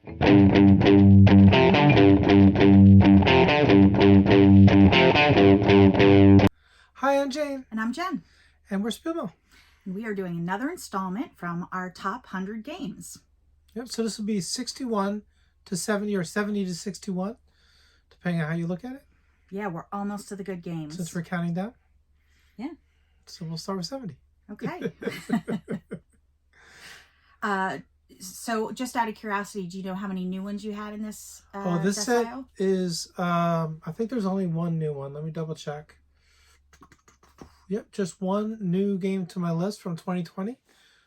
Hi, I'm Jane. And I'm Jen. And we're SpielMill. And we are doing another installment from our top 100 games. Yep, so this will be 61 to 70 or 70 to 61, depending on how you look at it. Yeah, we're almost to the good games. Since we're counting down. Yeah. So we'll start with 70. Okay. So just out of curiosity, do you know how many new ones you had in this this set decile? is, I think there's only one new one. Let me double check. Yep, just one new game to my list from 2020.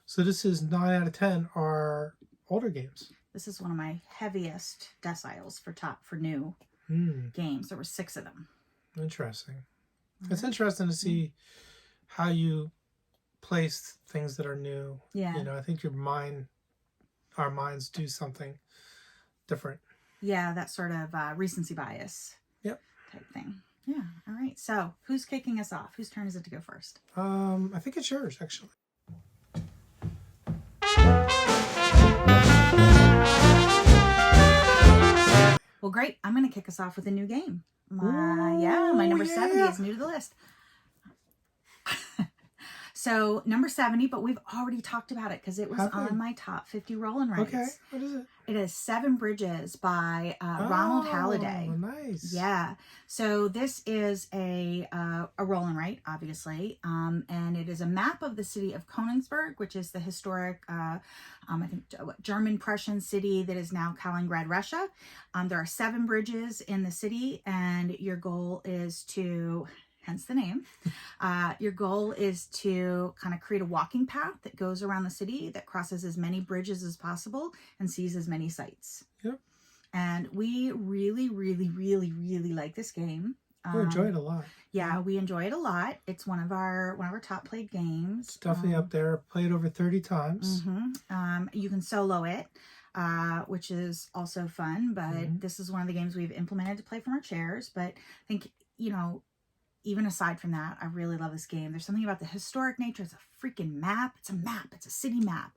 So this is 9 out of 10 are older games. This is one of my heaviest deciles for new games. There were 6 of them. Interesting. It's interesting to see how you place things that are new. Yeah. You know, I think our minds do something different. Yeah, that sort of recency bias. Yep. Type thing. Yeah. All right. So who's kicking us off? Whose turn is it to go first? I think it's yours, actually. Well, great. I'm going to kick us off with a new game. My number 70 is new to the list. So number 70, but we've already talked about it because it was on my top 50 roll and writes. Okay, what is it? It is 7 Bridges by Ronald Halliday. Oh, nice. Yeah. So this is a roll and write, obviously, and it is a map of the city of Königsberg, which is the historic, I think, German-Prussian city that is now Kaliningrad, Russia. There are 7 bridges in the city, and your goal is to, hence the name, your goal is to kind of create a walking path that goes around the city that crosses as many bridges as possible and sees as many sights. Yep. And we really, really, really, really like this game. We enjoy it a lot. Yeah, we enjoy it a lot. It's one of our top played games. It's definitely up there. Played over 30 times. You can solo it, which is also fun. But this is one of the games we've implemented to play from our chairs. But I think, you know, even aside from that, I really love this game. There's something about the historic nature. It's a freaking map. It's a map. It's a city map.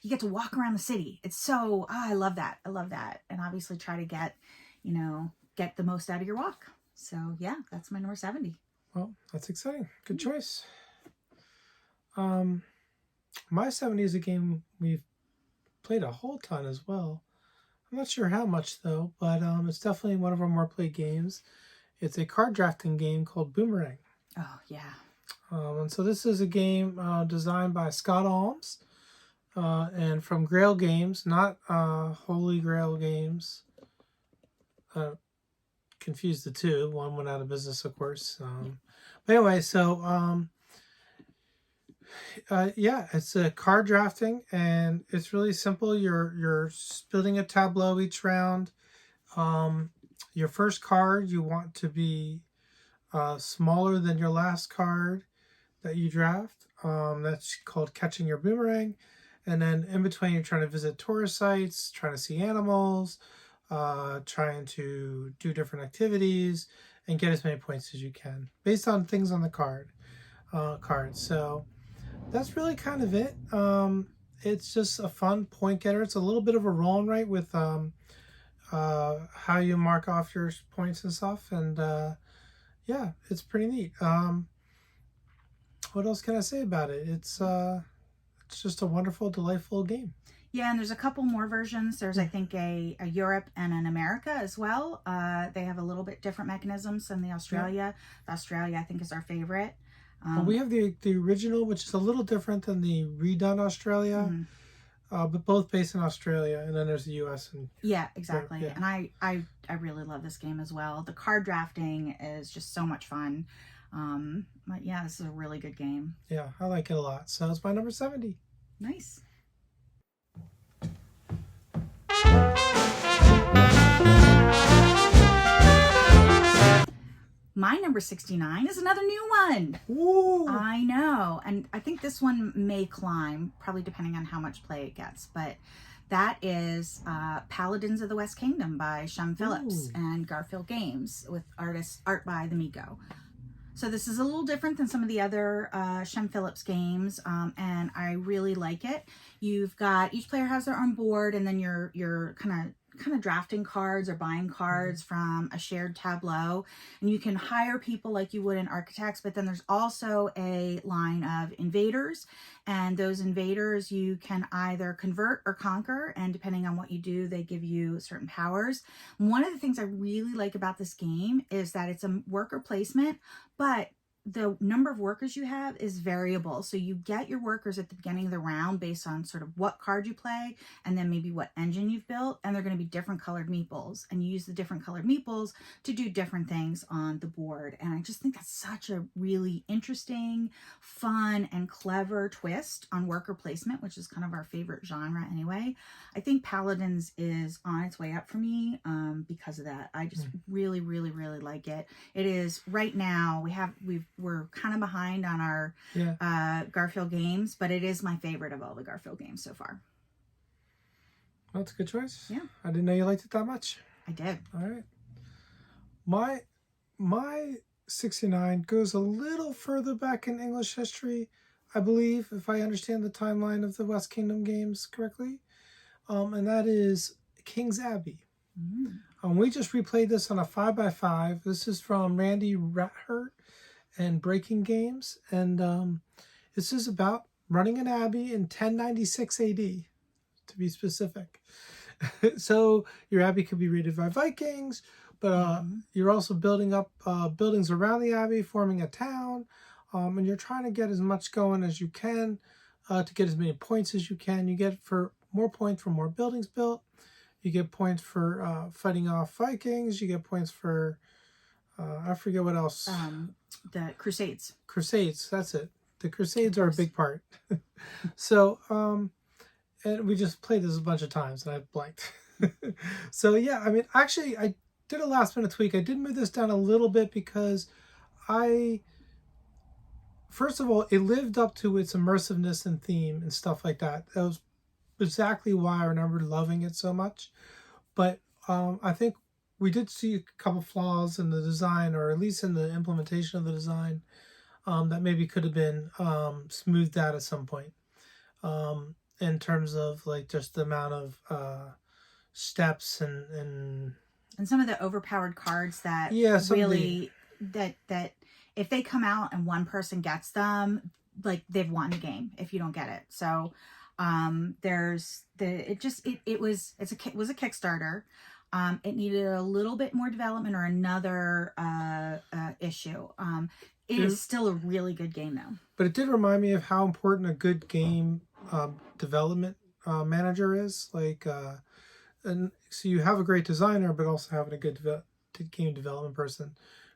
You get to walk around the city. It's so, I love that. I love that. And obviously try to get the most out of your walk. So yeah, that's my number 70. Well, that's exciting. Good choice. My 70 is a game we've played a whole ton as well. I'm not sure how much though, but it's definitely one of our more played games. It's a card drafting game called Boomerang. Oh, yeah. And so this is a game designed by Scott Alms and from Grail Games, not Holy Grail Games. Confused the two. One went out of business, of course. But anyway, so it's a card drafting, and it's really simple. You're building a tableau each round. Your first card you want to be smaller than your last card that you draft. That's called catching your boomerang. And then in between, you're trying to visit tourist sites, trying to see animals, trying to do different activities, and get as many points as you can based on things on the card. So that's really kind of it. It's just a fun point getter. It's a little bit of a roll and write with how you mark off your points and stuff, and yeah, it's pretty neat. What else can I say about it? It's just a wonderful, delightful game. Yeah, and there's a couple more versions. There's, I think, a Europe and an America as well. They have a little bit different mechanisms than the Australia. The Australia, I think, is our favorite. Well, we have the original, which is a little different than the redone Australia. But both based in Australia, and then there's the U.S. and yeah, exactly. Yeah. And I really love this game as well. The card drafting is just so much fun. But yeah, this is a really good game. Yeah, I like it a lot. So it's my number 70. Nice. My number 69 is another new one. Ooh. I know. And I think this one may climb, probably depending on how much play it gets. But that is Paladins of the West Kingdom by Shem Phillips and Garfield Games with art by the Miko. So this is a little different than some of the other Shem Phillips games, and I really like it. You've got, each player has their own board, and then you're kind of kind of drafting cards or buying cards from a shared tableau, and you can hire people like you would in Architects, but then there's also a line of invaders, and those invaders you can either convert or conquer, and depending on what you do, they give you certain powers. One of the things I really like about this game is that it's a worker placement, but the number of workers you have is variable. So you get your workers at the beginning of the round based on sort of what card you play and then maybe what engine you've built, and they're going to be different colored meeples, and you use the different colored meeples to do different things on the board. And I just think that's such a really interesting, fun, and clever twist on worker placement, which is kind of our favorite genre anyway. I think Paladins is on its way up for me because of that. I just really, really, really like it. It is right now, we're kind of behind on our Garfield games, but it is my favorite of all the Garfield games so far. Well, that's a good choice. Yeah. I didn't know you liked it that much. I did. All right. My 69 goes a little further back in English history, I believe, if I understand the timeline of the West Kingdom games correctly. And that is King's Abbey. We just replayed this on a 5x5. This is from Randy Rathert and Breaking Games, and this is about running an abbey in 1096 AD, to be specific. So your abbey could be raided by Vikings, but you're also building up buildings around the abbey, forming a town, and you're trying to get as much going as you can to get as many points as you can. You get for more points for more buildings built. You get points for fighting off Vikings. You get points for I forget what else. The Crusades. Crusades, that's it. The Crusades are a big part. So, and we just played this a bunch of times and I blanked. So yeah, I mean, actually, I did a last minute tweak. I did move this down a little bit because first of all, it lived up to its immersiveness and theme and stuff like that. That was exactly why I remember loving it so much. But I think we did see a couple flaws in the design, or at least in the implementation of the design, that maybe could have been smoothed out at some point, in terms of like just the amount of steps and some of the overpowered cards that that if they come out and one person gets them, like they've won the game if you don't get it. So there's it was a Kickstarter. It needed a little bit more development or another issue. It is still a really good game though. But it did remind me of how important a good game development manager is. Like, and so you have a great designer, but also having a good game development person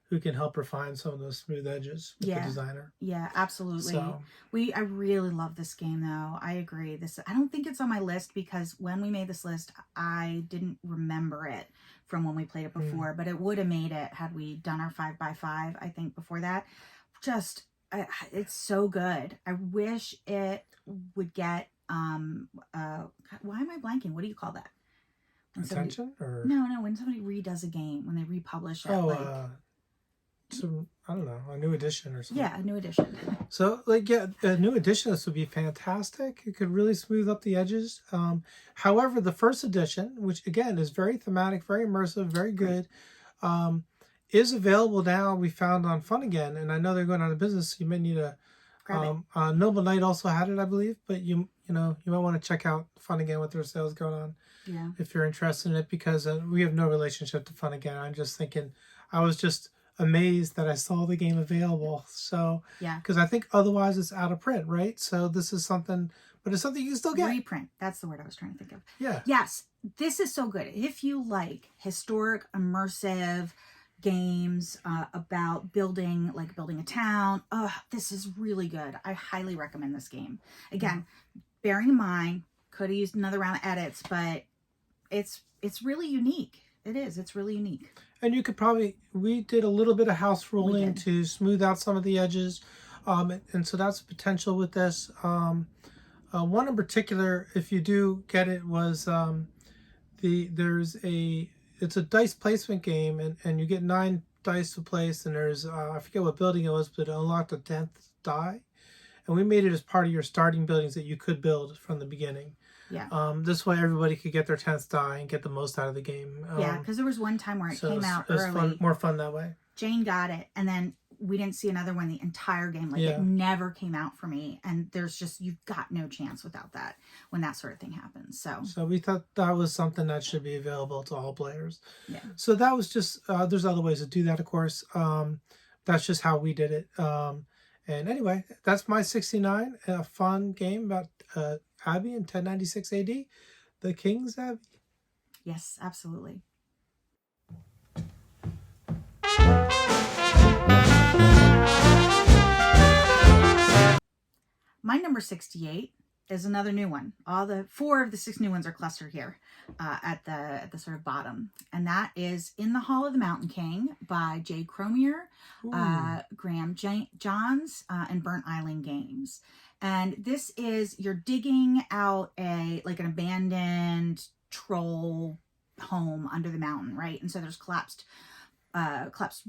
who can help refine some of those smooth edges with the designer. Yeah, absolutely. So, I really love this game though. I agree. I don't think it's on my list because when we made this list, I didn't remember it from when we played it before, but it would have made it had we done our 5x5, I think, before that. Just, it's so good. I wish it would get, why am I blanking? What do you call that? attention? No, when somebody redoes a game, when they republish it. So, I don't know, a new edition or something. Yeah, a new edition. So, like, yeah, a new edition, this would be fantastic. It could really smooth up the edges. However, the first edition, which, again, is very thematic, very immersive, very good, is available now, we found on Fun Again. And I know they're going out of business, so you may need a... Noble Knight also had it, I believe. But, you might want to check out Fun Again with their sales going on. Yeah. If you're interested in it, because we have no relationship to Fun Again. I'm just thinking, I was just amazed that I saw the game available. So yeah, because I think otherwise it's out of print, right? So this is something, but it's something you can still get. Reprint. That's the word I was trying to think of. Yeah. Yes, this is so good. If you like historic, immersive games about building a town, this is really good. I highly recommend this game. Again, bearing in mind, could have used another round of edits, but it's really unique. It is. It's really unique. And you could we did a little bit of house ruling to smooth out some of the edges. And so that's potential with this. One in particular, if you do get it, was it's a dice placement game, and you get 9 dice to place, and there's, I forget what building it was, but it unlocked a 10th die. And we made it as part of your starting buildings that you could build from the beginning. Yeah. This way everybody could get their 10th die and get the most out of the game. Yeah, because there was one time where it So came out it was fun, early. more fun that way. Jane got it, and then we didn't see another one the entire game. Like, Yeah. it never came out for me, and there's just, you've got no chance without that when that sort of thing happens. So we thought that was something that should be available to all players. yeah. So that was just, there's other ways to do that, of course. That's just how we did it. And anyway, that's my 69, a fun game about Abbey in 1096 AD, the King's Abbey. Yes, absolutely. My number 68 is another new one. All the 4 of the 6 new ones are clustered here at the sort of bottom, and that is In the Hall of the Mountain King by Jay Cromier, Graham Johns, and Burnt Island Games. And this is, you're digging out an abandoned troll home under the mountain, right? And so there's collapsed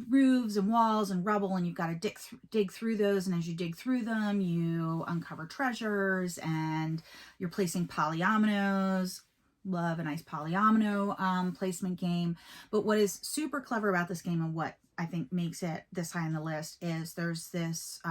roofs and walls and rubble, and you've got to dig through those. And as you dig through them, you uncover treasures, and you're placing polyominoes. Love a nice polyomino placement game. But what is super clever about this game, and what I think makes it this high on the list, is there's this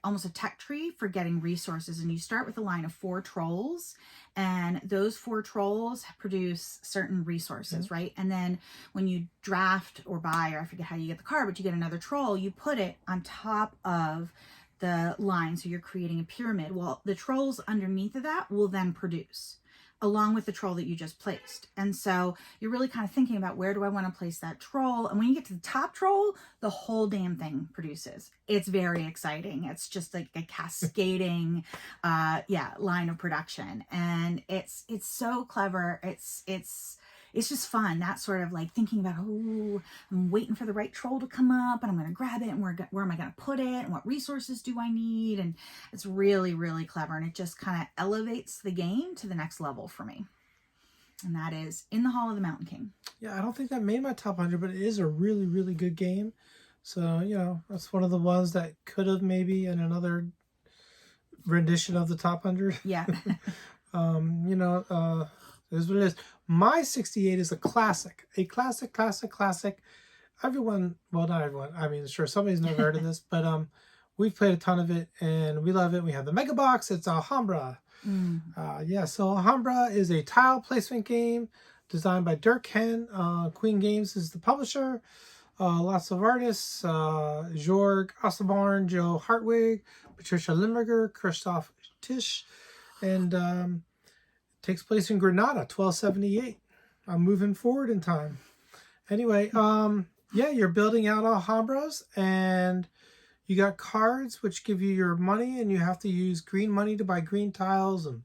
almost a tech tree for getting resources. And you start with a line of 4 trolls, and those 4 trolls produce certain resources, right? And then when you draft or buy, or I forget how you get the card, but you get another troll, you put it on top of the line, so you're creating a pyramid. Well, the trolls underneath of that will then produce, along with the troll that you just placed. And so you're really kind of thinking about, where do I want to place that troll? And when you get to the top troll, the whole damn thing produces. It's very exciting. It's just like a cascading line of production. And it's so clever. It's just fun. That sort of thinking about, oh, I'm waiting for the right troll to come up, and I'm going to grab it, and where am I going to put it, and what resources do I need? And it's really, really clever, and it just kind of elevates the game to the next level for me. And that is In the Hall of the Mountain King. Yeah, I don't think that made my top 100, but it is a really, really good game. So, that's one of the ones that could have maybe in another rendition of the top 100. Yeah. It is what it is. My 68 is a classic. A classic. Everyone, well, not everyone. I mean, sure, somebody's never heard of this, but we've played a ton of it, and we love it. We have the Mega Box. It's Alhambra. So Alhambra is a tile placement game designed by Dirk Henn. Queen Games is the publisher. Lots of artists. Jorg Osselborn, Joe Hartwig, Patricia Limburger, Christoph Tisch, and takes place in Granada, 1278. I'm moving forward in time. Anyway, you're building out Alhambras, and you got cards which give you your money, and you have to use green money to buy green tiles and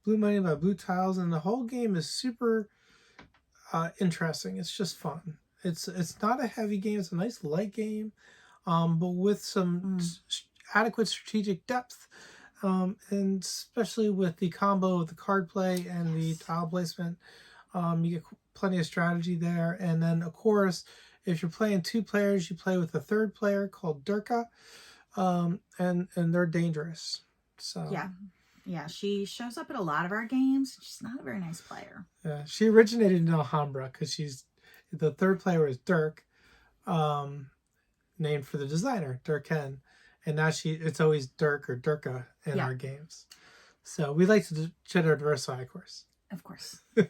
blue money to buy blue tiles, and the whole game is super interesting. It's just fun. It's not a heavy game. It's a nice light game, but with some adequate strategic depth. And especially with the combo of the card play and the tile placement, you get plenty of strategy there. And then, of course, if you're playing 2 players, you play with a 3rd player called Durka, and they're dangerous. So yeah, she shows up at a lot of our games. She's not a very nice player. Yeah, she originated in Alhambra because the 3rd player is Dirk, named for the designer Dirk Henn. And now it's always Dirk or Durka in our games. So we like to gender diversify, of course. Of course. The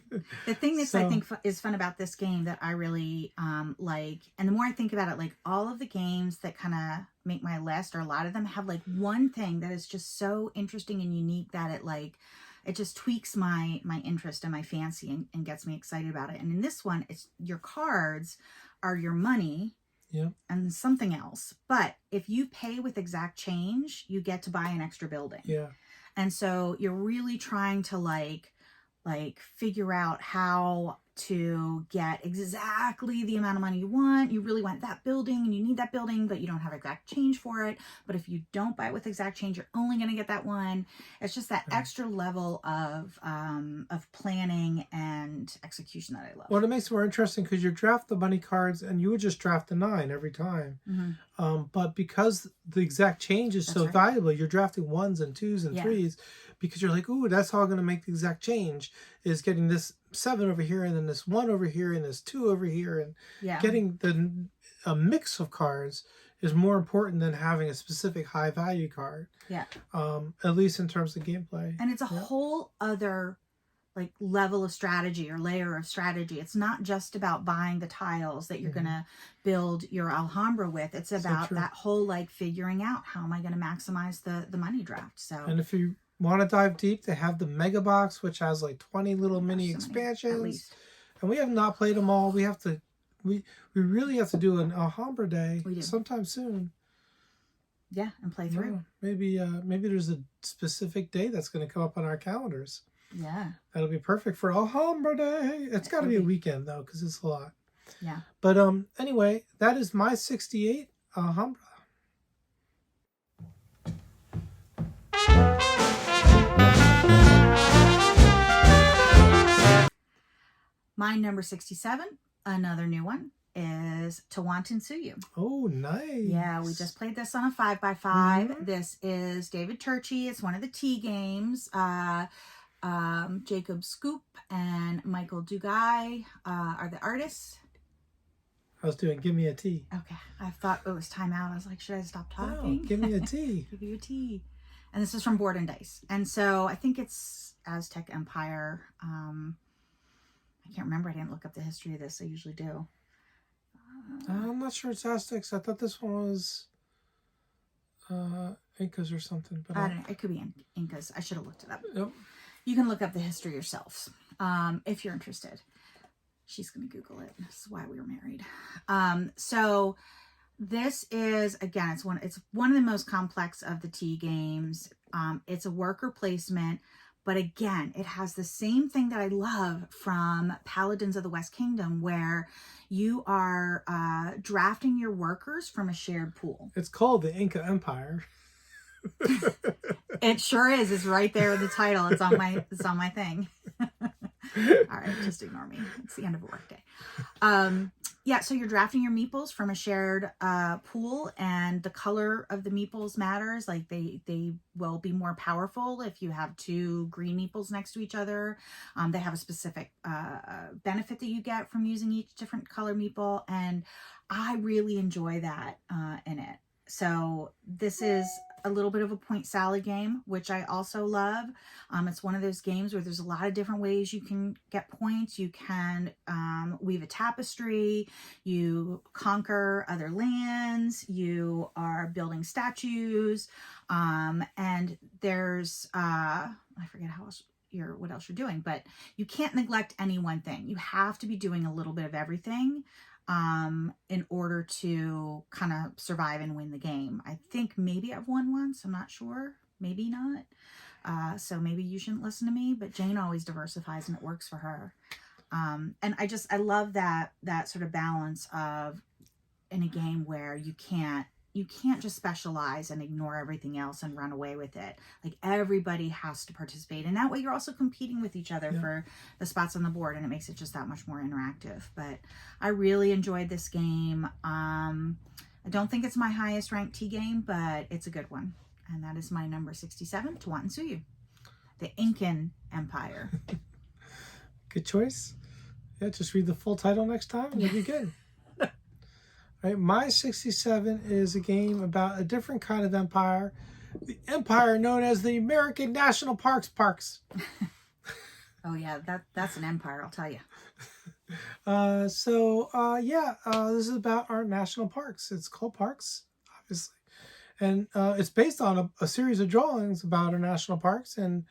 thing that I think is fun about this game that I really like, and the more I think about it, all of the games that kind of make my list, or a lot of them, have one thing that is just so interesting and unique that it just tweaks my interest and my fancy and gets me excited about it. And in this one, it's your cards are your money. Yeah. And something else. But if you pay with exact change, you get to buy an extra building. Yeah. And so you're really trying to figure out how to get exactly the amount of money you want. You really want that building and you need that building, but you don't have exact change for it. But if you don't buy it with exact change, you're only going to get that one. It's just that extra level of planning and execution that I love. Well, it makes it more interesting because you draft the money cards and you would just draft the 9 every time. But because the exact change is so valuable, you're drafting 1s and 2s and 3s because you're like, ooh, that's how I'm going to make the exact change, is getting this 7 over here and then this 1 over here and this 2 over here. And getting a mix of cards is more important than having a specific high value card. At least in terms of gameplay. And it's a whole other like level of strategy or layer of strategy. It's not just about buying the tiles that you're gonna build your Alhambra with. It's about that whole like figuring out how am I gonna maximize the money draft. So, and if you want to dive deep, they have the Mega Box, which has like 20 little mini expansions, and we have not played them all. We have to we really have to do an Alhambra day sometime soon. Yeah, and play through. Maybe there's a specific day that's going to come up on our calendars. Yeah. That'll be perfect for Alhambra Day. It's got to be a weekend, though, because it's a lot. Yeah. But anyway, that is my 68 Alhambra. My number 67, another new one, is Tawantinsuyu. Oh, nice. Yeah, we just played this on a 5x5. This is David Turchi. It's one of the tea games. Jacob Scoop and Michael Dugai are the artists. I was doing Give Me a Tea. Okay. I thought it was time out. I was like, should I stop talking? Oh, give me a tea. Give you a tea. And this is from Board and Dice. And so I think it's Aztec Empire. I can't remember. I didn't look up the history of this. I usually do. I'm not sure it's Aztecs. I thought this one was Incas or something. But I don't know. It could be Incas. I should have looked it up. Yep. You can look up the history yourselves if you're interested. She's going to Google it. This is why we were married. So this is, again, it's one of the most complex of the tea games. It's a worker placement. But again, it has the same thing that I love from Paladins of the West Kingdom, where you are drafting your workers from a shared pool. It's called the Inca Empire. It sure is. It's right there in the title. It's on my thing. All right, just ignore me. It's the end of a workday. Yeah, so you're drafting your meeples from a shared pool, and the color of the meeples matters. Like they will be more powerful if you have 2 green meeples next to each other. They have a specific benefit that you get from using each different color meeple, and I really enjoy that in it. So this is a little bit of a point salad game, which I also love. It's one of those games where there's a lot of different ways you can get points. You can weave a tapestry, you conquer other lands, you are building statues, and there's I forget what else you're doing, but you can't neglect any one thing. You have to be doing a little bit of everything in order to kind of survive and win the game. I think maybe I've won once. I'm not sure. Maybe not. So maybe you shouldn't listen to me, but Jane always diversifies and it works for her. And I love that sort of balance of in a game where you can't just specialize and ignore everything else and run away with it. Like everybody has to participate. And that way you're also competing with each other for the spots on the board, and it makes it just that much more interactive. But I really enjoyed this game. I don't think it's my highest ranked tea game, but it's a good one. And that is my number 67, Tawantinsuyu, the Incan Empire. Good choice. Yeah, just read the full title next time and you'll be good. Right, my 67 is a game about a different kind of empire, the empire known as the American National Parks. Oh yeah, that's an empire, I'll tell you. This is about our national parks. It's called Parks, obviously, and it's based on a series of drawings about our national parks, and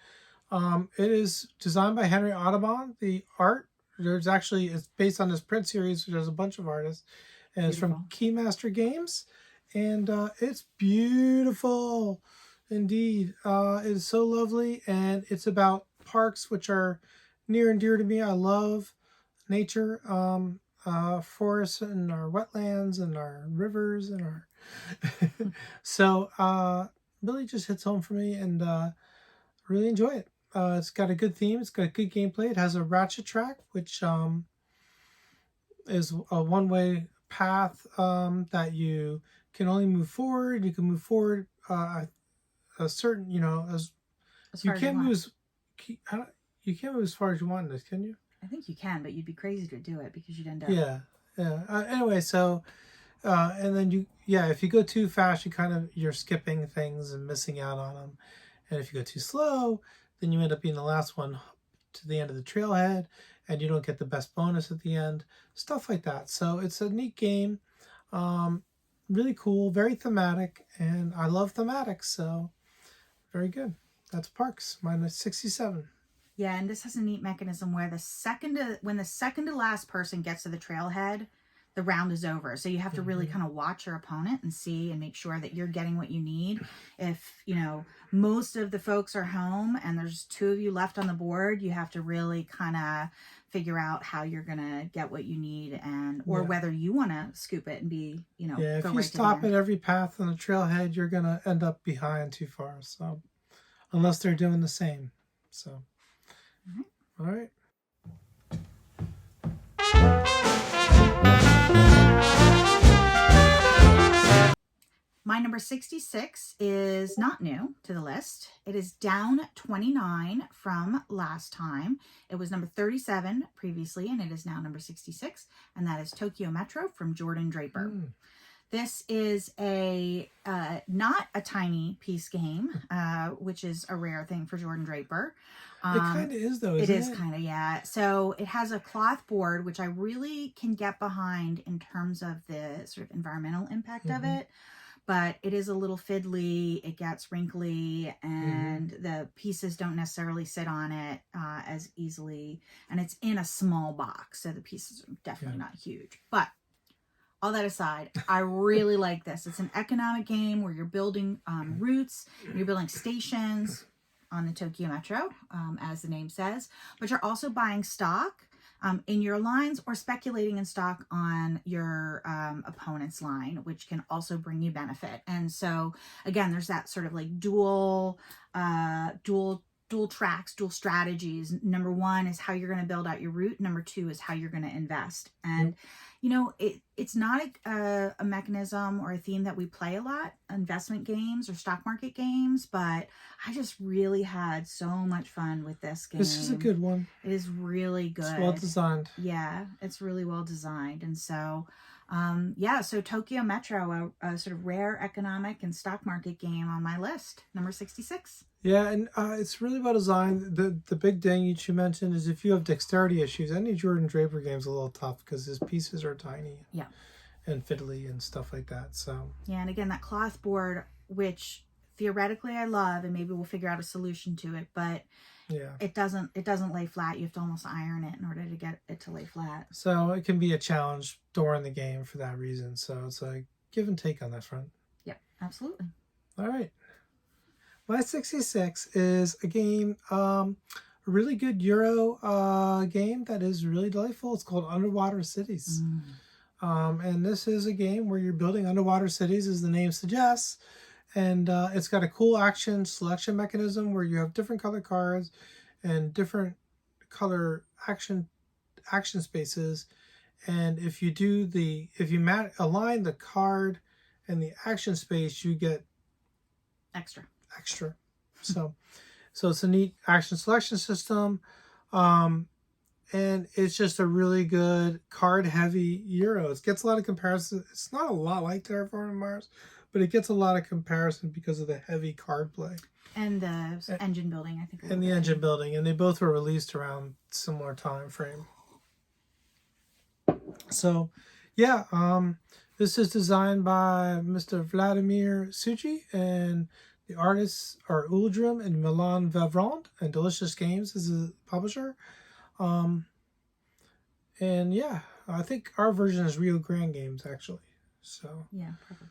it is designed by Henry Audubon. The art, it's based on this print series, which has a bunch of artists. And it's from Keymaster Games, and it's beautiful indeed. It's so lovely, and it's about parks, which are near and dear to me. I love nature, forests and our wetlands and our rivers and our so really just hits home for me, and really enjoy it. It's got a good theme. It's got good gameplay. It has a ratchet track, which is a one-way path that you can only move forward. You can move forward a certain, as As you far as you can't move want. as you can't move as far as you want in this, can you? I think you can, but you'd be crazy to do it because you'd end up. Yeah, yeah. Anyway, so and then if you go too fast, you're skipping things and missing out on them. And if you go too slow, then you end up being the last one to the end of the trailhead, and you don't get the best bonus at the end. Stuff like that. So it's a neat game. Um, really cool, very thematic, and I love thematics. So very good. That's Parks minus 67. Yeah, and this has a neat mechanism where when the second to last person gets to the trailhead, the round is over. So you have to really kind of watch your opponent and see and make sure that you're getting what you need. If, most of the folks are home and there's two of you left on the board, you have to really kind of figure out how you're going to get what you need, or whether you want to scoop it and be, if go you right stop to the at end. every path on the trailhead, you're going to end up behind too far. So unless they're doing the same. So, all right. My number 66 is not new to the list. It is down 29 from last time. It was number 37 previously, and it is now number 66, and that is Tokyo Metro from Jordan Draper. This is not a tiny piece game, which is a rare thing for Jordan Draper. It kind of is, though, isn't it? It is kind of, yeah. So it has a cloth board, which I really can get behind in terms of the sort of environmental impact of it. But it is a little fiddly, it gets wrinkly, and the pieces don't necessarily sit on it as easily. And it's in a small box, so the pieces are definitely not huge. But all that aside, I really like this. It's an economic game where you're building routes, you're building stations on the Tokyo Metro, as the name says, but you're also buying stock in your lines or speculating in stock on your opponent's line, which can also bring you benefit. And so again, there's that sort of like dual tracks, dual strategies. Number one is how you're going to build out your route. Number two is how you're going to invest. And it's not a mechanism or a theme that we play a lot, investment games or stock market games, but I just really had so much fun with this game. This is a good one. It is really good. It's well designed. Yeah, it's really well designed. And so, so Tokyo Metro, a sort of rare economic and stock market game on my list, number 66. Yeah, and it's really well designed. The big thing you mentioned is if you have dexterity issues, any Jordan Draper game's a little tough because his pieces are tiny. Yeah. And fiddly and stuff like that. So yeah, and again, that cloth board, which theoretically I love, and maybe we'll figure out a solution to it, but it doesn't lay flat. You have to almost iron it in order to get it to lay flat. So it can be a challenge during the game for that reason. So it's like give and take on that front. Yep, absolutely. All right. My 66 is a game, a really good Euro game that is really delightful. It's called Underwater Cities. And this is a game where you're building underwater cities, as the name suggests. And it's got a cool action selection mechanism where you have different color cards and different color action spaces. And if you align the card and the action space, you get extra. So it's a neat action selection system. And it's just a really good card-heavy Euro. It gets a lot of comparison. It's not a lot like Terraforming Mars, but it gets a lot of comparison because of the heavy card play. And the engine building, I think. And the engine building. And they both were released around similar time frame. So, this is designed by Mr. Vladimir Suchi, and the artists are Uldrum and Milan Vavrand, and Delicious Games is the publisher. I think our version is Rio Grande Games, actually. So yeah, probably.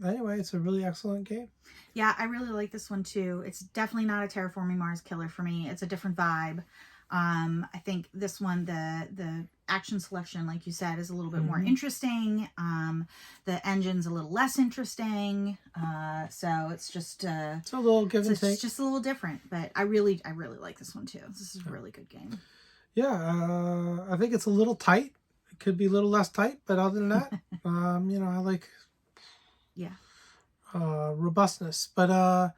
Anyway, it's a really excellent game. Yeah, I really like this one too. It's definitely not a Terraforming Mars killer for me. It's a different vibe. I think this one, the action selection, like you said, is a little bit more interesting. The engine's a little less interesting. So it's just it's a little give and take. It's just a little different, but I really like this one too. This is a really good game. Yeah, I think it's a little tight. It could be a little less tight, but other than that, I like robustness. But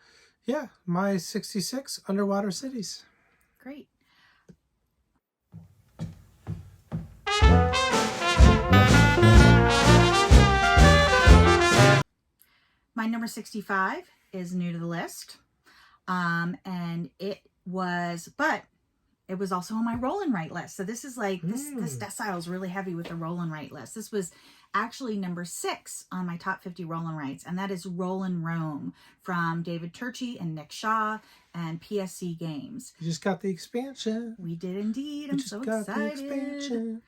yeah, my 66 Underwater Cities. Great. My number 65 is new to the list. And it was also on my roll and write list. So this is like, this decile is really heavy with the roll and write list. This was actually number 6 on my top 50 roll and writes, and that is Roll and Roam from David Turchi and Nick Shaw and PSC Games. You just got the expansion. We did indeed. I'm so excited.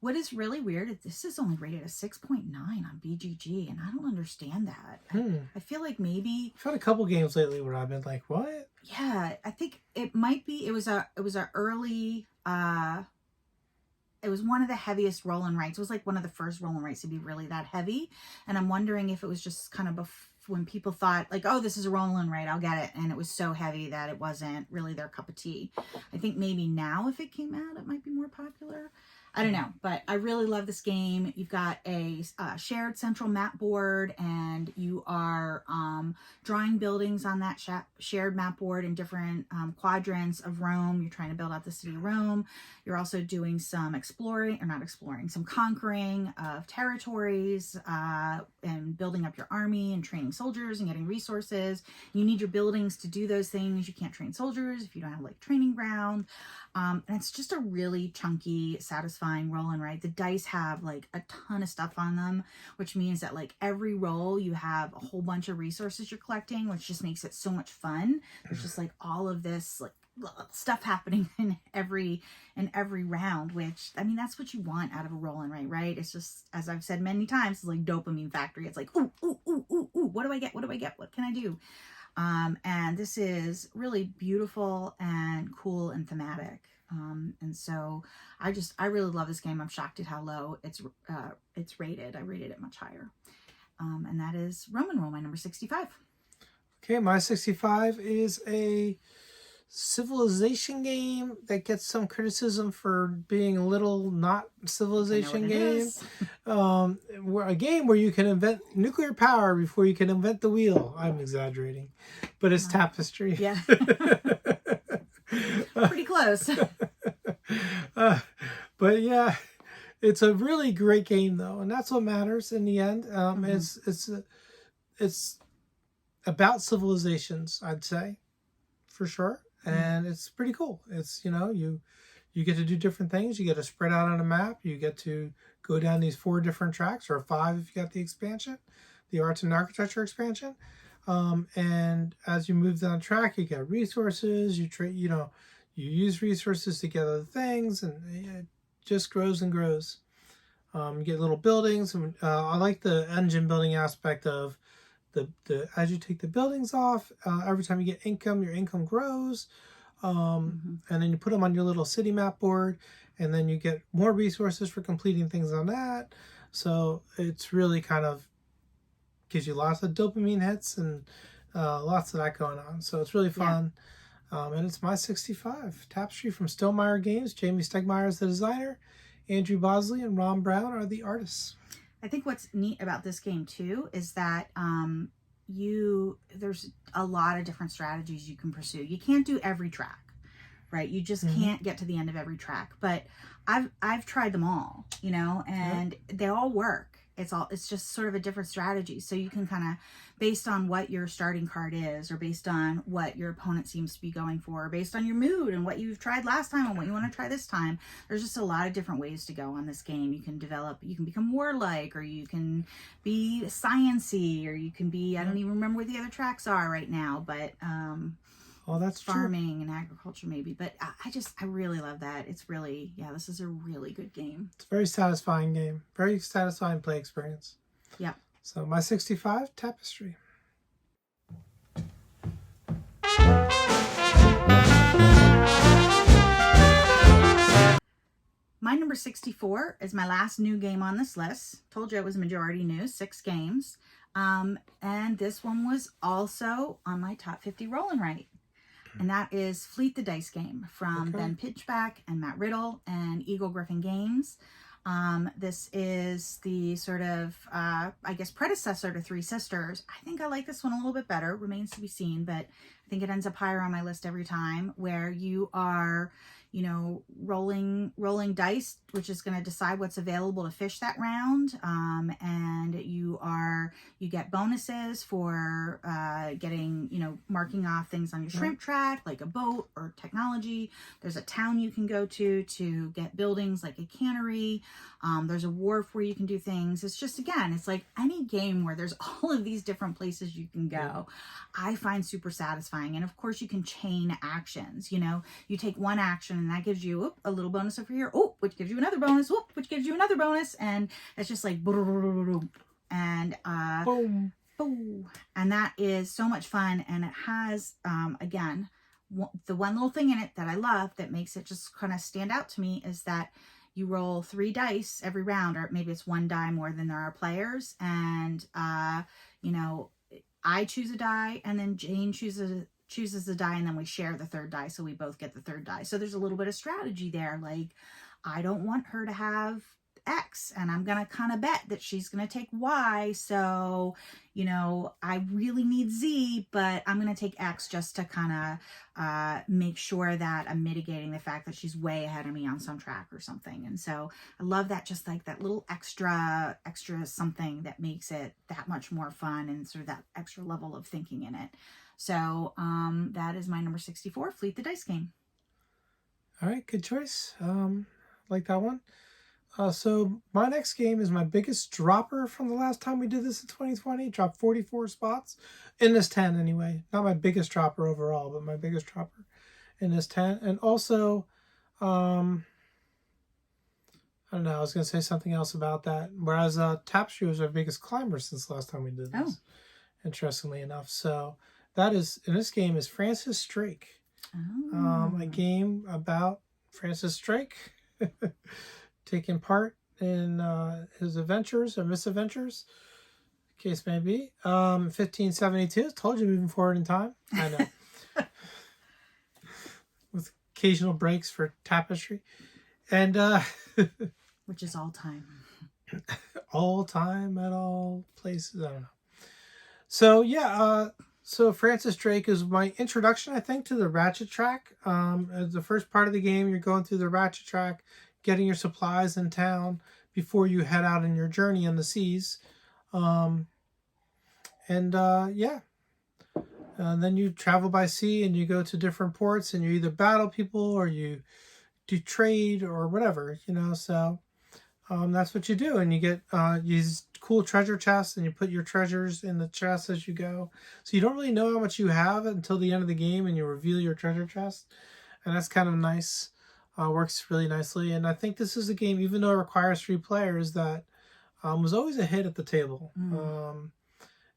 What is really weird is this is only rated a 6.9 on BGG, and I don't understand that. I feel like maybe I've had a couple games lately where I've been like, what? Yeah, I think it might be. It was a early. It was one of the heaviest roll and writes. It was like one of the first roll and writes to be really that heavy, and I'm wondering if it was just kind of when people thought like, oh, this is a roll and write, I'll get it, and it was so heavy that it wasn't really their cup of tea. I think maybe now if it came out, it might be more popular. I don't know, but I really love this game. You've got a shared central map board, and you are drawing buildings on that shared map board in different quadrants of Rome. You're trying to build out the city of Rome. You're also doing some some conquering of territories and building up your army and training soldiers and getting resources. You need your buildings to do those things. You can't train soldiers if you don't have like training ground. And it's just a really chunky, satisfying roll and write. The dice have like a ton of stuff on them, which means that like every roll you have a whole bunch of resources you're collecting, which just makes it so much fun. There's just like all of this like stuff happening in every round, which I mean that's what you want out of a roll and write, right? It's just, as I've said many times, it's like dopamine factory. It's like ooh, what do I get? What can I do? And this is really beautiful and cool and thematic. And so I really love this game. I'm shocked at how low it's rated. I rated it much higher. And that is Roman Roll, my number 65. Okay, my 65 is a civilization game that gets some criticism for being a little not civilization game. A game where you can invent nuclear power before you can invent the wheel. I'm exaggerating, but it's Tapestry. Yeah. Pretty close. But yeah, it's a really great game though, and that's what matters in the end. It's about civilizations, I'd say, for sure. And it's pretty cool. It's, you get to do different things. You get to spread out on a map. You get to go down these 4 different tracks, or 5 if you got the expansion, the arts and architecture expansion. And as you move down track, you get resources. You trade, you use resources to get other things, and it just grows and grows. You get little buildings. And I like the engine building aspect of the as you take the buildings off, every time you get income, your income grows. And then you put them on your little city map board, and then you get more resources for completing things on that. So it's really kind of gives you lots of dopamine hits and lots of that going on. So it's really fun. And it's my 65. Tapestry from Stonemaier Games. Jamie Stegmaier is the designer. Andrew Bosley and Ron Brown are the artists. I think what's neat about this game too is that there's a lot of different strategies you can pursue. You can't do every track, right? You just can't get to the end of every track. But I've tried them all, and they all work. It's just sort of a different strategy. So you can kind of, based on what your starting card is, or based on what your opponent seems to be going for, or based on your mood and what you've tried last time and what you want to try this time, there's just a lot of different ways to go on this game. You can become warlike, or you can be sciencey, or you can be, I don't even remember where the other tracks are right now, but well, that's farming and agriculture maybe. But I really love that. It's really, this is a really good game. It's a very satisfying game. Very satisfying play experience. Yeah. So my 65, Tapestry. my number 64 is my last new game on this list. Told you it was majority new, 6 games. And this one was also on my top 50 roll and write. And that is Fleet the Dice Game from Ben Pitchback and Matt Riddle and Eagle Griffin Games. This is the sort of, I guess, predecessor to Three Sisters. I think I like this one a little bit better. Remains to be seen, but I think it ends up higher on my list every time, where you are, you know, rolling dice, which is going to decide what's available to fish that round. And you get bonuses for getting, you know, marking off things on your shrimp track, like a boat or technology. There's a town you can go to get buildings like a cannery. There's a wharf where you can do things. It's just, again, it's like any game where there's all of these different places you can go. I find super satisfying. And of course you can chain actions. You know, you take one action and that gives you a little bonus over here, which gives you another bonus, which gives you another bonus, and it's just like and boom, boom, and that is so much fun. And it has again, the one little thing in it that I love that makes it just kind of stand out to me is that you roll 3 dice every round, or maybe it's 1 die more than there are players, and you know, I choose a die, and then Jane chooses the die, and then we share the 3rd die, so we both get the 3rd die. So there's a little bit of strategy there. Like, I don't want her to have X, and I'm gonna kind of bet that she's gonna take Y, so, you know, I really need Z, but I'm gonna take X just to kind of make sure that I'm mitigating the fact that she's way ahead of me on some track or something. And so I love that, just like that little extra something that makes it that much more fun, and sort of that extra level of thinking in it. So that is my number 64, Fleet the Dice Game. All right, good choice. Like that one. So my next game is my biggest dropper from the last time we did this in 2020. Dropped 44 spots in this 10 anyway. Not my biggest dropper overall, but my biggest dropper in this 10. And also, I don't know, I was going to say something else about that. Whereas Tapestry was our biggest climber since the last time we did this, interestingly enough. So that is, in this game, is Francis Drake. A game about Francis Drake taking part in his adventures or misadventures, case may be. 1572. Told you, moving forward in time. I know. With occasional breaks for Tapestry. And which is all time. All time at all places. I don't know. So yeah, so Francis Drake is my introduction, I think, to the ratchet track. As the first part of the game, you're going through the ratchet track, getting your supplies in town before you head out on your journey in the seas. And then you travel by sea and you go to different ports, and you either battle people or you do trade or whatever, you know. So that's what you do, and you get these cool treasure chests, and you put your treasures in the chests as you go. So you don't really know how much you have until the end of the game, and you reveal your treasure chest, and that's kind of nice. Works really nicely, and I think this is a game, even though it requires 3 players, that was always a hit at the table.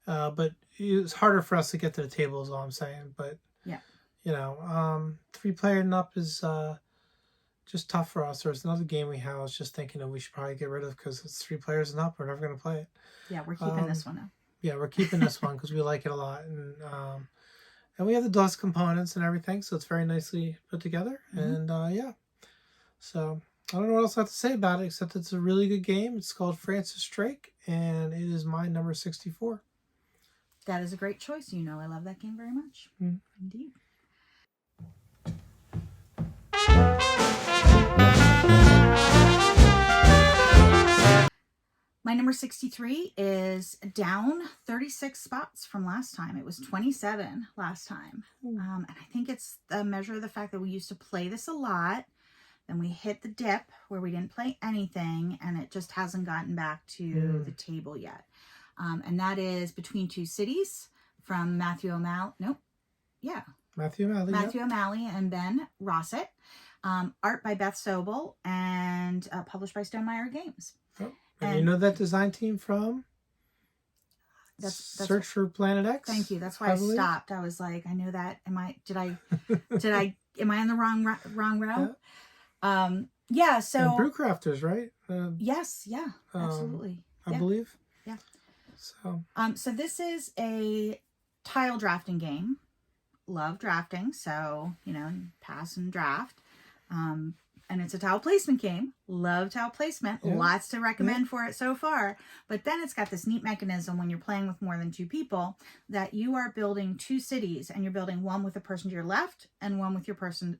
But it's harder for us to get to the table, is all I'm saying. But yeah, you know, 3 player and up is just tough for us. There's another game we have I was just thinking that we should probably get rid of because it's 3 players and up. We're never going to play it. Yeah, we're keeping this one up. Yeah, we're keeping this one because we like it a lot, and we have the dust components and everything, so it's very nicely put together. And yeah, so I don't know what else I have to say about it except it's a really good game. It's called Francis Drake, and it is my number 64. That is a great choice. You know, I love that game very much. Indeed. My number 63 is down 36 spots from last time. It was 27 last time. And I think it's a measure of the fact that we used to play this a lot. Then we hit the dip where we didn't play anything, and it just hasn't gotten back to the table yet. And that is Between Two Cities from Matthew O'Malley. Matthew O'Malley and Ben Rossett. Art by Beth Sobel, and published by Stonemaier Games. Oh, and you know that design team from that's Search for Planet X? Thank you. That's why I stopped. I was like, I know that. Am I on the wrong row? Yeah. Yeah, And so Brewcrafters, right? yes, yeah, Um, absolutely. I Yeah, believe. yeah. So So this is a tile drafting game. Love drafting, so pass and draft. Um, and it's a tile placement game. Love tile placement. yeah, Lots to yeah. recommend for it so far. But then it's got this neat mechanism when you're playing with more than two people that you are building two cities, and you're building one with the person to your left and one with the person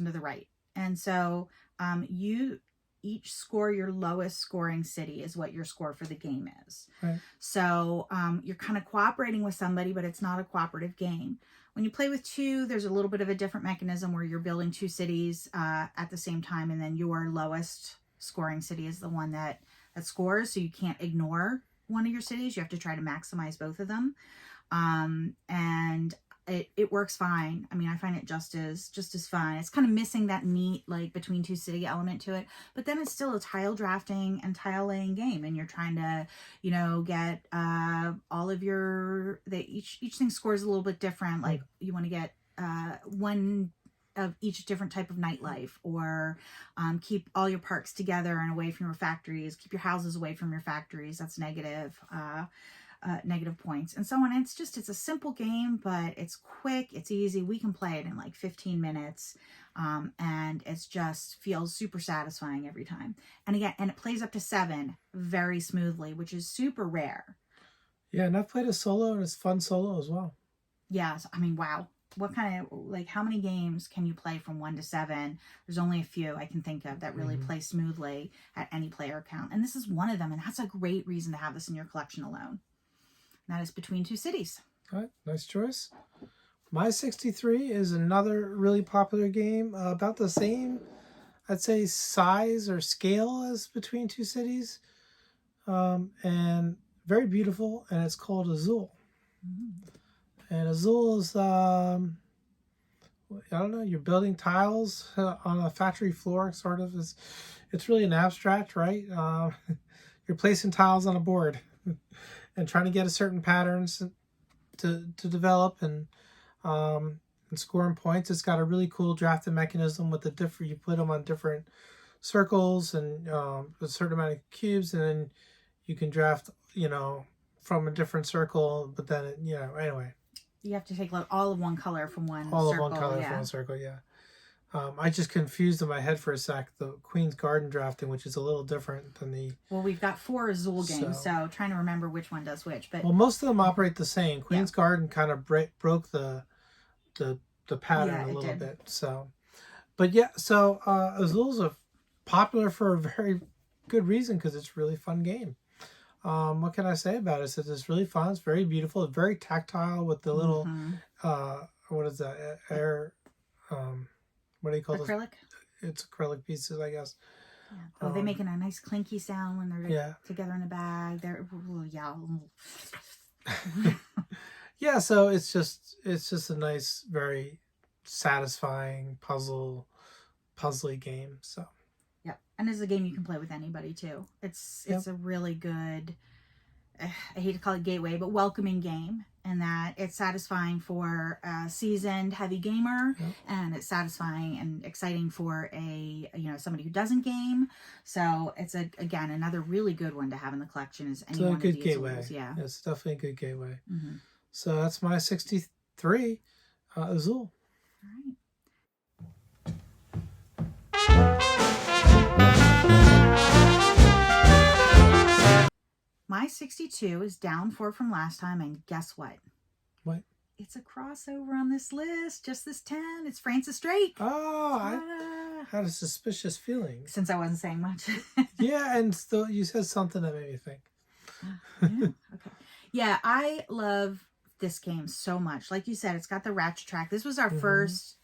to the right. And so you each score your lowest scoring city is what your score for the game is. Right. So you're kind of cooperating with somebody, but it's not a cooperative game. When you play with two, there's a little bit of a different mechanism where you're building two cities at the same time, and then your lowest scoring city is the one that scores. So you can't ignore one of your cities. You have to try to maximize both of them. And it works fine. I mean, I find it just as fun. It's kind of missing that neat like between two city element to it, but then it's still a tile drafting and tile laying game, and you're trying to get all of your each thing scores a little bit different. Like you want to get one of each different type of nightlife, or keep all your parks together and away from your factories, keep your houses away from your factories. That's negative points, and so on. It's a simple game, but it's quick, it's easy. We can play it in like 15 minutes, and it's just feels super satisfying every time. And again, and it plays up to 7 very smoothly, which is super rare. Yeah, and I've played a solo, and it's fun solo as well. Yeah, so, I mean, wow. What kind of how many games can you play from 1 to 7? There's only a few I can think of that really play smoothly at any player count, and this is one of them. And that's a great reason to have this in your collection alone. That is Between Two Cities. All right, nice choice. My 63 is another really popular game, about the same, I'd say, size or scale as Between Two Cities, and very beautiful, and it's called Azul. And Azul is, I don't know, you're building tiles on a factory floor, sort of. It's really an abstract, right? You're placing tiles on a board and trying to get a certain patterns to develop, and scoring points. It's got a really cool drafting mechanism with the different. You put them on different circles and a certain amount of cubes, and then you can draft, from a different circle. But then, anyway. You have to take all of one color from one circle. All of one color from one circle, yeah. I just confused in my head for a sec the Queen's Garden drafting, which is a little different than the... Well, we've got 4 Azul games, so trying to remember which one does which. But most of them operate the same. Queen's Garden kind of broke the pattern a little bit. So, but yeah, so Azul's popular for a very good reason, because it's a really fun game. What can I say about it? It's really fun. It's very beautiful. It's very tactile with the little what is that, air? What do you call acrylic? It's acrylic pieces, I guess. Yeah. Oh, they make a nice clinky sound when they're together in a bag. They're yeah. So it's just a nice, very satisfying puzzly game. So yeah, and it's a game you can play with anybody too. It's a really good, I hate to call it gateway, but welcoming game, in that it's satisfying for a seasoned heavy gamer, and it's satisfying and exciting for a somebody who doesn't game. So it's again another really good one to have in the collection. Is any one of these gateway? Azuls, yeah, it's definitely a good gateway. So that's my 63 Azul. All right. My 62 is down 4 from last time, and guess what? What? It's a crossover on this list, just this 10. It's Francis Drake. Oh, I had a suspicious feeling. Since I wasn't saying much. Yeah, and still you said something that made me think. Yeah, okay. Yeah, I love this game so much. Like you said, it's got the ratchet track. This was our first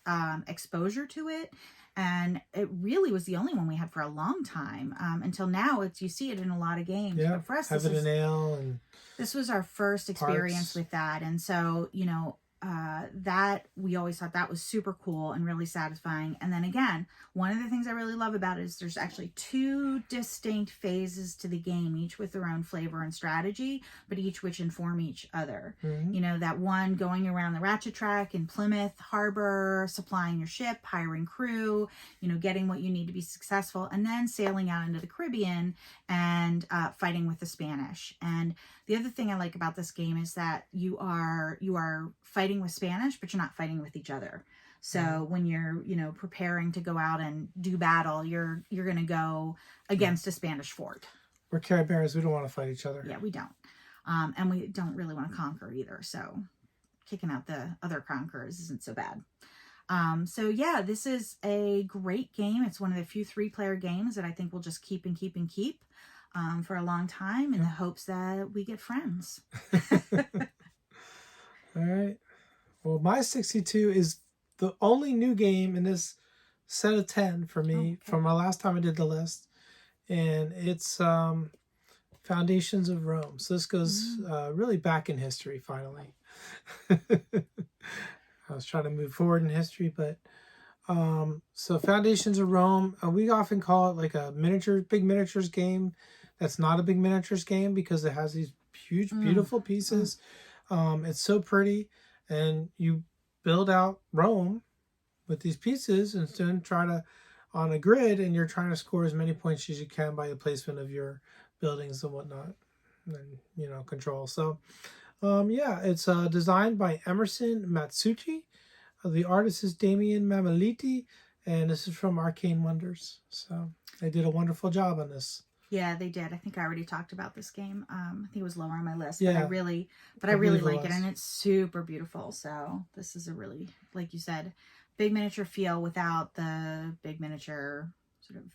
exposure to it. And it really was the only one we had for a long time, until now. You see it in a lot of games. Yeah, but for us, Heaven and Ale, and this was our first experience with that. And so, that we always thought that was super cool and really satisfying. And then again, one of the things I really love about it is there's actually two distinct phases to the game, each with their own flavor and strategy, but each which inform each other. Mm-hmm. You know, that one going around the ratchet track in Plymouth Harbor, supplying your ship, hiring crew, you know, getting what you need to be successful, and then sailing out into the Caribbean and fighting with the Spanish. And the other thing I like about this game is that you are fighting with Spanish, but you're not fighting with each other. So when you're, you know, preparing to go out and do battle, you're going to go against a Spanish fort. We're Caribbeans. We don't want to fight each other. Yeah, we don't. And we don't really want to conquer either. So kicking out the other conquerors isn't so bad. So yeah, this is a great game. It's one of the few 3-player games that I think we'll just keep and keep and keep for a long time in the hopes that we get friends. All right. Well, my 62 is the only new game in this set of 10 for me from my last time I did the list. And it's Foundations of Rome. So this goes really back in history, finally. I was trying to move forward in history, but so Foundations of Rome, we often call it like a big miniatures game. That's not a big miniatures game because it has these huge, beautiful pieces. It's so pretty, and you build out Rome with these pieces and then try to on a grid, and you're trying to score as many points as you can by the placement of your buildings and whatnot, and you know, control. So yeah, it's designed by Emerson Matsuchi. The artist is Damien Mamaliti, and this is from Arcane Wonders. So they did a wonderful job on this. Yeah, they did. I think I already talked about this game. I think it was lower on my list, Yeah, but I really like it, and it's super beautiful. So this is a really, like you said, big miniature feel without the big miniature sort of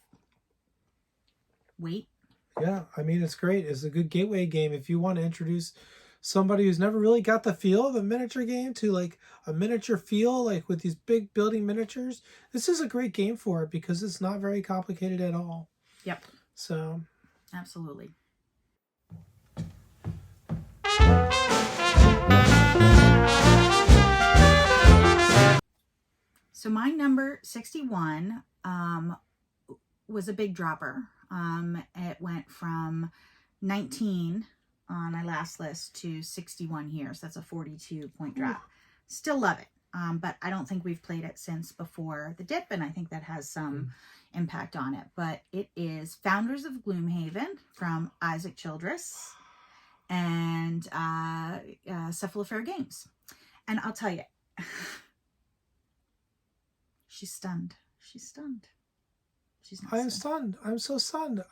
weight. Yeah, I mean, it's great. It's a good gateway game if you want to introduce somebody who's never really got the feel of a miniature game to like a miniature feel, like with these big building miniatures. This is a great game for it because it's not very complicated at all. Yep. So, absolutely. So my number 61 was a big dropper. It went from 19 on my last list to 61 here. So that's a 42-point drop. Still love it. But I don't think we've played it since before the dip, and I think that has some impact on it. But it is Founders of Gloomhaven from Isaac Childress and Cephalofair Games. And I'll tell you, she's stunned. She's stunned. She's not. I am stunned. I'm so stunned.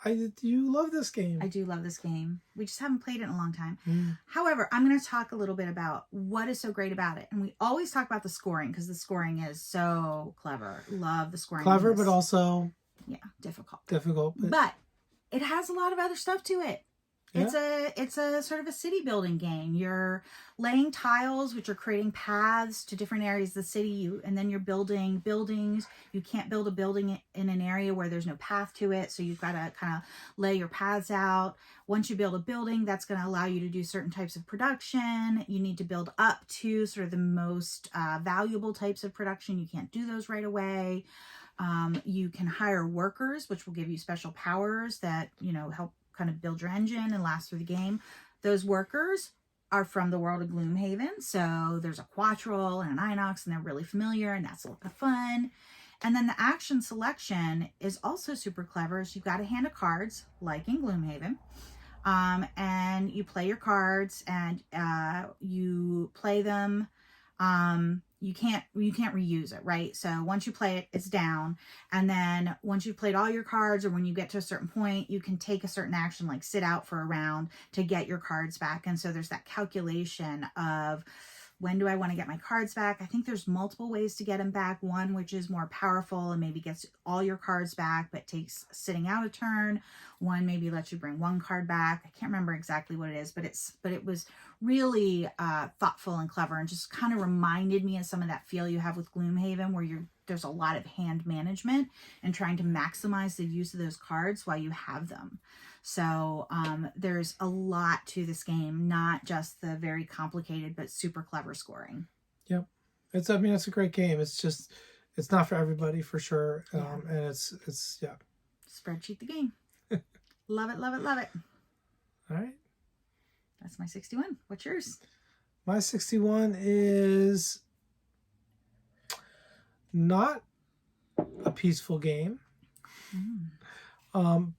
You love this game. I do love this game. We just haven't played it in a long time. However, I'm going to talk a little bit about what is so great about it. And we always talk about the scoring because the scoring is so clever. Love the scoring. Clever, but also difficult. But it has a lot of other stuff to it. Yeah. It's a sort of a city building game. You're laying tiles, which are creating paths to different areas of the city. And then you're building buildings. You can't build a building in an area where there's no path to it. So you've got to kind of lay your paths out. Once you build a building, that's going to allow you to do certain types of production. You need to build up to sort of the most valuable types of production. You can't do those right away. You can hire workers, which will give you special powers that, you know, help kind of build your engine and last through the game. Those workers are from the world of Gloomhaven. So there's a Quattrol and an Inox, and they're really familiar, and that's a lot of fun. And then the action selection is also super clever. So you've got a hand of cards, like in Gloomhaven. And you play your cards, and you play them. You can't reuse it, right? So once you play it, it's down. And then once you've played all your cards, or when you get to a certain point, you can take a certain action, like sit out for a round to get your cards back. And so there's that calculation of, when do I want to get my cards back? I think there's multiple ways to get them back. One, which is more powerful and maybe gets all your cards back, but takes sitting out a turn. One maybe lets you bring one card back. I can't remember exactly what it is, but it was really thoughtful and clever, and just kind of reminded me of some of that feel you have with Gloomhaven, where there's a lot of hand management and trying to maximize the use of those cards while you have them. So there's a lot to this game, not just the very complicated but super clever scoring. I mean, it's a great game. It's just, it's not for everybody for sure. Yeah. And it's yeah. Spreadsheet the game. Love it, love it, love it. All right. That's my 61. What's yours? My 61 is not a peaceful game,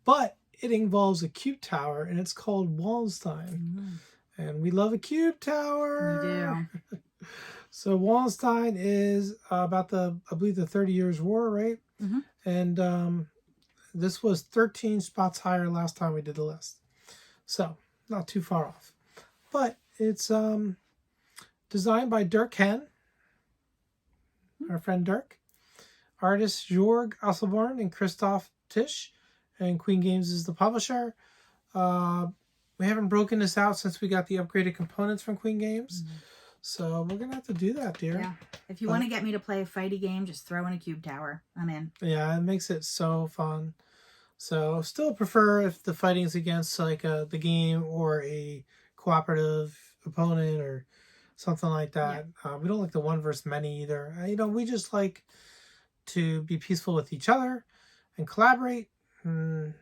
but it involves a cube tower, and it's called Wallenstein. And we love a cube tower. We do. So Wallenstein is about I believe the 30 Years' War, right? And this was 13 spots higher last time we did the list. So not too far off. But it's designed by Dirk Hen, our friend Dirk. Artists Jorg Asselborn and Christoph Tisch. And Queen Games is the publisher. We haven't broken this out since we got the upgraded components from Queen Games. So we're going to have to do that, dear. Yeah. If you want to get me to play a fighty game, just throw in a cube tower. I'm in. Yeah, it makes it so fun. So still prefer if the fighting's against like the game or a cooperative opponent or something like that. Yeah. We don't like the one versus many either. We just like to be peaceful with each other and collaborate. And,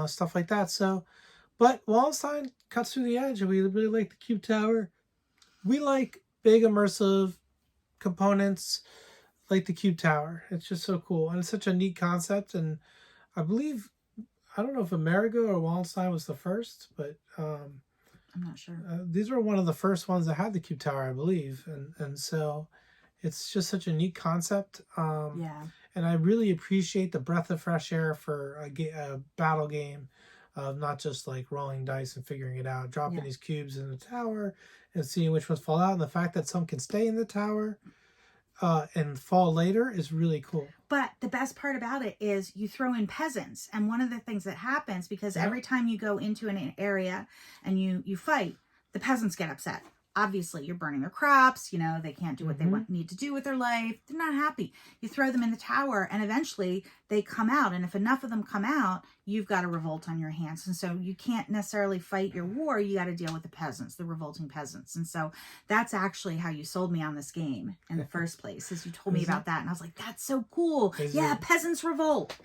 stuff like that. So, but Wallenstein cuts through the edge, and we really like the cube tower. We like big immersive components like the cube tower. It's just so cool, and it's such a neat concept. And I believe, I don't know if Amerigo or Wallenstein was the first, but I'm not sure. These were one of the first ones that had the cube tower, I believe, and so it's just such a neat concept. Yeah. And I really appreciate the breath of fresh air for a battle game of not just like rolling dice and figuring it out, dropping these cubes in the tower and seeing which ones fall out. And the fact that some can stay in the tower and fall later is really cool. But the best part about it is you throw in peasants. And one of the things that happens, because every time you go into an area and you fight, the peasants get upset. Obviously, you're burning their crops. They can't do what they need to do with their life. They're not happy. You throw them in the tower, and eventually they come out. And if enough of them come out, you've got a revolt on your hands. And so you can't necessarily fight your war. You got to deal with the peasants, the revolting peasants. And so that's actually how you sold me on this game in the first place, is you told me about that. And I was like, that's so cool. Peasants revolt.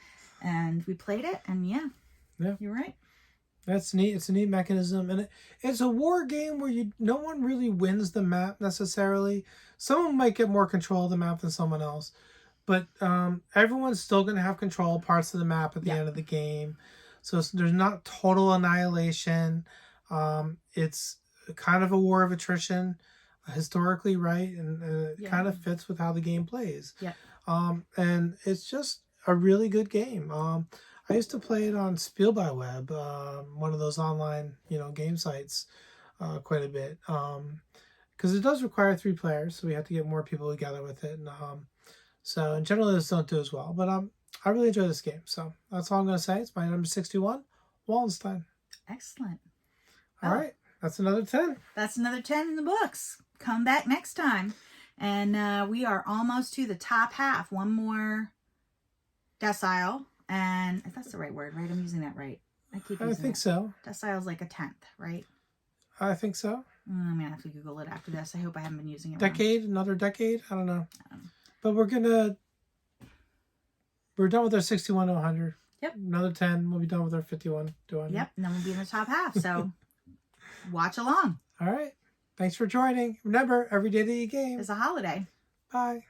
And we played it, and yeah, you're right. That's neat. It's a neat mechanism, and it's a war game where no one really wins the map necessarily. Someone might get more control of the map than someone else, but everyone's still going to have control of parts of the map at the end of the game. So there's not total annihilation. It's kind of a war of attrition, historically, right? And it kind of fits with how the game plays. Yeah. And it's just a really good game. I used to play it on SpielMill, one of those online, game sites, quite a bit. Because it does require 3 players, so we have to get more people together with it. And so generally, those don't do as well. But I really enjoy this game. So that's all I'm going to say. It's my number 61, Wallenstein. Excellent. All right. That's another 10. That's another 10 in the books. Come back next time. And we are almost to the top half. One more decile. And if that's the right word, right? I'm using that right. I think so. Decile is like a 10th, right? I think so. I'm going to have to Google it after this. I hope I haven't been using it Decade? Wrong. Another decade? I don't know. But we're done with our 61 to 100. Yep. Another 10. We'll be done with our 51 to 100. Yep. And then we'll be in the top half. So watch along. All right. Thanks for joining. Remember, every day that you game is a holiday. Bye.